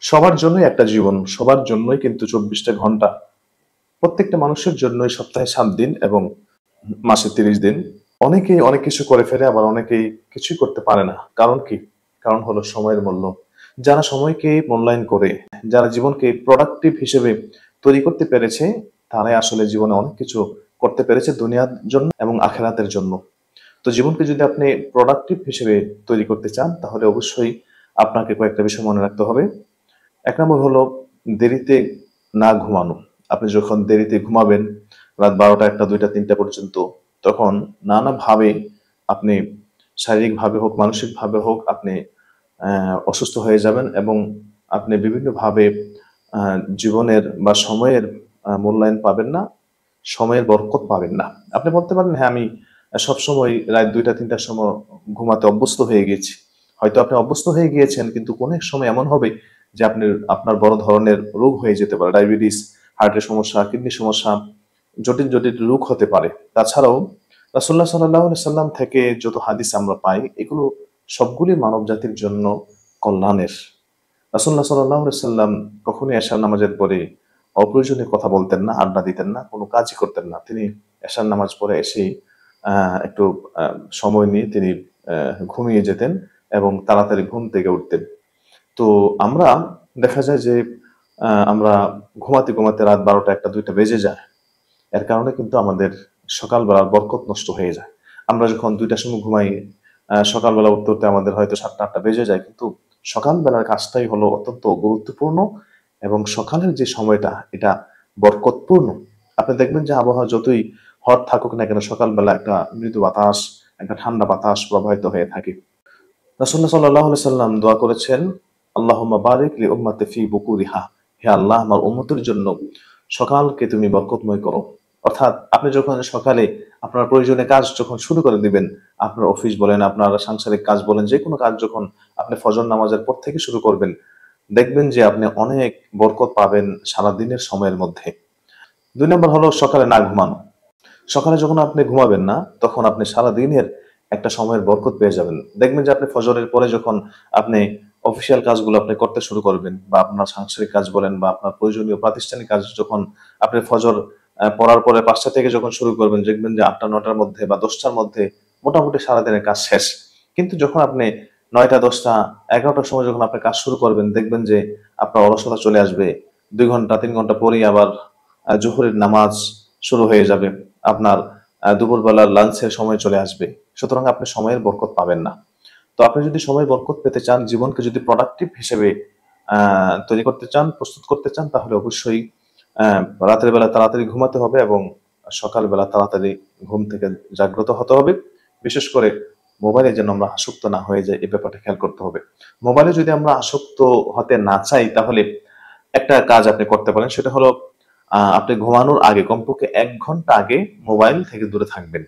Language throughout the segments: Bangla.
সবার জন্যই একটা জীবন, সবার জন্যই কিন্তু ২৪টা ঘন্টা। প্রত্যেকটা মানুষের জন্যই সপ্তাহে ৭ দিন এবং মাসে ৩০ দিন। অনেকেই অনেক কিছু করে ফেলে, আবার অনেকেই কিছুই করতে পারে না। কারণ কি? কারণ হলো সময়ের মূল্য। যারা সময়কে মূল্যায়ন করে, যারা জীবনকে প্রোডাক্টিভ হিসেবে তৈরি করতে পেরেছে, তারাই আসলে জীবনে অনেক কিছু করতে পেরেছে দুনিয়ার জন্য এবং আখিরাতের জন্য। তো জীবনকে যদি আপনি প্রোডাক্টিভ হিসেবে তৈরি করতে চান, তাহলে অবশ্যই আপনাকে কয়েকটা বিষয় মনে রাখতে হবে। ১ নম্বর হলো দেরিতে না ঘুমানো। আপনি যখন দেরিতে ঘুমাবেন, রাত ১২টা, ১টা, ২টা, ৩টা পর্যন্ত, তখন নানাভাবে আপনি শারীরিকভাবে হোক, মানসিকভাবে হোক আপনি অসুস্থ হয়ে যাবেন এবং আপনি বিভিন্নভাবে আ জীবনের বা সময়ের মূল্যায়ন পাবেন না, সময়ের বরকত পাবেন না। আপনি বলতে পারেন, "হ্যাঁ, আমি সবসময় রাত ২টা ৩টার সময় ঘুমাতে অভ্যস্ত হয়ে গেছি।" হয়তো আপনি অভ্যস্ত হয়ে গিয়েছেন, কিন্তু কোনো এক সময় এমন হবে যে আপনার বড় ধরনের রোগ হয়ে যেতে পারে। ডায়াবেটিস, হার্টের সমস্যা, কিডনির সমস্যা, জটিল, জটিল রোগ হতে পারে। তাছাড়াও রাসূলুল্লাহ সাল্লাল্লাহু আলাইহি সাল্লাম থেকে যত হাদিস আমরা পাই, এগুলো সবগুলি মানবজাতির জন্য কল্যাণের। রাসূলুল্লাহ সাল্লাল্লাহু আলাইহি সাল্লাম কখনোই এশার নামাজের পরে অপ্রয়োজনীয় কথা বলতেন না, আড্ডা দিতেন না, কোনো কাজই করতেন না। তিনি এশার নামাজ পড়ে এসেই আ একটু আ সময় নিয়ে তিনি ঘুমিয়ে যেতেন এবং তাড়াতাড়ি ঘুম থেকে উঠতেন। তো আমরা দেখা যায় যে আমরা ঘুমাতে, ঘুমাতে রাত ১২টা, ১টা, ২টা বেজে যায়। এর কারণে কিন্তু আমাদের সকালবেলার বরকত নষ্ট হয়ে যায়। আমরা যখন ২টার সময় ঘুমাই, সকালবেলা উঠতে, উঠতে আমাদের হয়তো ৭টা, ৮টা বেজে যায়। কিন্তু সকালবেলার কাজটাই হলো অত্যন্ত গুরুত্বপূর্ণ এবং সকালের যে সময়টা, এটা বরকতপূর্ণ। আপনি দেখবেন যে আবহাওয়া যতই হট থাকুক না কেন, সকালবেলা একটা মৃদু বাতাস, একটা ঠান্ডা বাতাস প্রবাহিত হয়ে থাকে। রাসূলুল্লাহ সাল্লাল্লাহু আলাইহি সাল্লাম দোয়া করেছেন, আল্লাহুম্মা বারিক লি উম্মতি ফি বুকুরিহা। হে আল্লাহ, আমার উম্মতের জন্য সকালকে তুমি বরকতময় করো। অর্থাৎ আপনি যখন সকালে আপনার প্রয়োজনীয় কাজ যখন শুরু করে দিবেন, আপনার অফিস বলেন, আপনার সাংসারিক কাজ বলেন, যেকোনো কাজ যখন আপনি ফজর নামাজের পর থেকে শুরু করবেন, দেখবেন যে আপনি অনেক বরকত পাবেন সারাদিনের সময়ের মধ্যে। ২ নম্বর হলো সকালে না ঘুমানো। সকালে যখন আপনি ঘুমাবেন না, তখন আপনি সারাদিনের একটা সময়ের বরকত পেয়ে যাবেন। দেখবেন যে আপনি ফজরের পরে যখন আপনি অফিসিয়াল কাজগুলো আপনি করতে শুরু করবেন, বা আপনার সাংসারিক কাজ বলেন বা আপনার প্রয়োজনীয় প্রাতিষ্ঠানিক কাজ যখন আপনি ফজর পড়ার পরে ৫টা থেকে যখন শুরু করবেন, দেখবেন যে ৮টা ৯টার মধ্যে বা ১০টার মধ্যে মোটামুটি সারাদিনের কাজ শেষ। কিন্তু যখন আপনি ৯টা ১০টা ১১টার সময় যখন আপনি কাজ শুরু করবেন, দেখবেন যে আপনার অলসতা চলে আসবে। ২ ঘন্টা ৩ ঘন্টা পরেই আবার জোহরের নামাজ শুরু হয়ে যাবে। আপনার দুপুরবেলার লাঞ্চের সময় চলে আসবে। সুতরাং আপনি সময়ের বরকত পাবেন না। তো আপনি যদি সময়ের বরকত পেতে চান, জীবনকে যদি প্রোডাক্টিভ হিসেবে আ তৈরি করতে চান, প্রস্তুত করতে চান, তাহলে অবশ্যই আ রাতের বেলা তাড়াতাড়ি ঘুমাতে হবে এবং সকালবেলা তাড়াতাড়ি ঘুম থেকে জাগ্রত হতে হবে। বিশেষ করে মোবাইলে যেন আমরা আসক্ত না হয়ে যাই, এই ব্যাপারটা খেয়াল করতে হবে। মোবাইলে যদি আমরা আসক্ত হতে না চাই, তাহলে একটা কাজ আপনি করতে পারেন। সেটা হলো আপনি ঘুমানোর আগে কমপক্ষে ১ ঘন্টা আগে মোবাইল থেকে দূরে থাকবেন।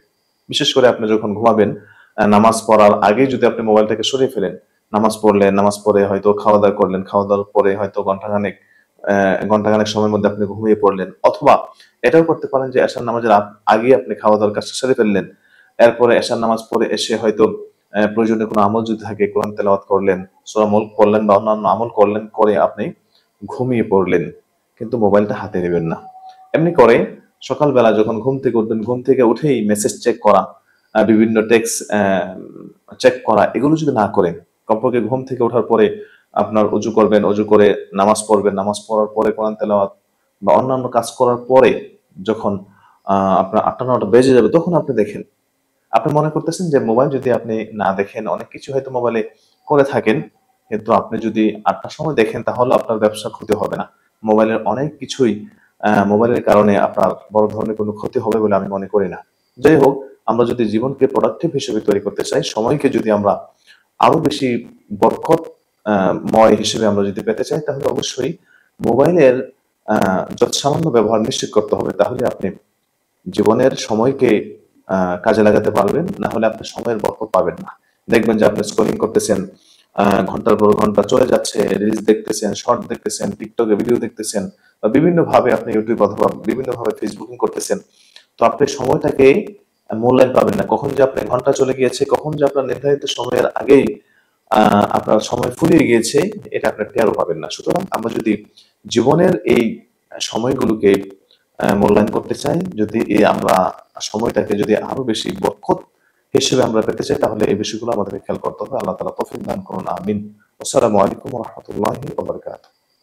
বিশেষ করে আপনি যখন ঘুমাবেন, নামাজ পড়ার আগেই যদি আপনি মোবাইলটাকে সরিয়ে ফেলেন, নামাজ পড়লেন, নামাজ পড়ে হয়তো খাওয়া-দাওয়া করলেন, খাওয়া-দাওয়ার পরে হয়তো ঘন্টাখানেক সময়ের মধ্যে আপনি ঘুমিয়ে পড়লেন। অথবা এটাও করতে পারেন যে এশার নামাজের আগেই আপনি খাওয়া-দাওয়ার কাজটা সেরে ফেললেন। এরপরে এশার নামাজ পড়ে এসে হয়তো প্রয়োজনীয় কোনো আমল যদি থাকে, কোরআন তেলাওয়াত করলেন, সূরা মুলক পড়লেন বা অন্যান্য আমল করলেন, করে আপনি ঘুমিয়ে পড়লেন। কিন্তু মোবাইলটা হাতে নেবেন না। এমনি করে সকালবেলা যখন ঘুম থেকে উঠবেন, ঘুম থেকে উঠেই মেসেজ চেক করা, বিভিন্ন টেক্সট চেক করা, এগুলো যদি না করেন, কমপক্ষে ঘুম থেকে ওঠার পরে আপনার অজু করবেন, অজু করে নামাজ পড়বেন, নামাজ পড়ার পরে কোরআন তেলাওয়াত বা অন্যান্য কাজ করার পরে যখন আপনার ৮টা ৯টা বেজে যাবে, তখন আপনি দেখেন। আপনি মনে করতেছেন যে মোবাইল যদি আপনি না দেখেন, অনেক কিছু হয়তো মোবাইলে করে থাকেন। কিন্তু আপনি যদি ৮টার সময় দেখেন, তাহলে আপনার ব্যবসার ক্ষতি হবে না। মোবাইলের অনেক কিছুই মোবাইলের কারণে আপনার বড় ধরনের কোনো ক্ষতি হবে বলে আমি মনে করি না। যাই হোক, আমরা যদি জীবনকে প্রোডাক্টিভ হিসেবে তৈরি করতে চাই, সময়কে যদি আমরা আরো বেশি বরকত ময় হিসেবে আমরা যদি পেতে চাই, তাহলে অবশ্যই মোবাইলের যৎসামান্য ব্যবহার নিশ্চিত করতে হবে। তাহলে আপনি জীবনের সময়কে কাজে লাগাতে পারবেন। না হলে আপনি সময়ের বরকত পাবেন না। দেখবেন যে আপনি স্ক্রলিং করতেছেন, ঘন্টার পর ঘন্টা চলে যাচ্ছে, রিলস দেখতেছেন, শর্ট দেখতেছেন, টিকটকে ভিডিও দেখতেছেন বা বিভিন্নভাবে আপনি ইউটিউব অথবা বিভিন্নভাবে ফেসবুকিং করতেছেন। তো আপনি সময়টাকে মূল্যায়ন পাবেন না। কখন যে আপনার ঘন্টা চলে গিয়েছে, কখন যে আপনার নির্ধারিত সময়ের আগেই আপনার সময় ফুরিয়ে গিয়েছে, এটা আপনার টেরও পাবেন না। সুতরাং আমরা যদি জীবনের এই সময়গুলোকে মূল্যায়ন করতে চাই, যদি আমরা সময়টাকে যদি আরো বেশি বরকত হিসেবে আমরা পেতে চাই, তাহলে এই বিষয়গুলো আমাদেরকে খেয়াল করতে হবে। আল্লাহ তাআলা তৌফিক দান করুন, আমিন। আসসালামু আলাইকুম ওয়া রাহমাতুল্লাহি ওয়া বারাকাতুহু।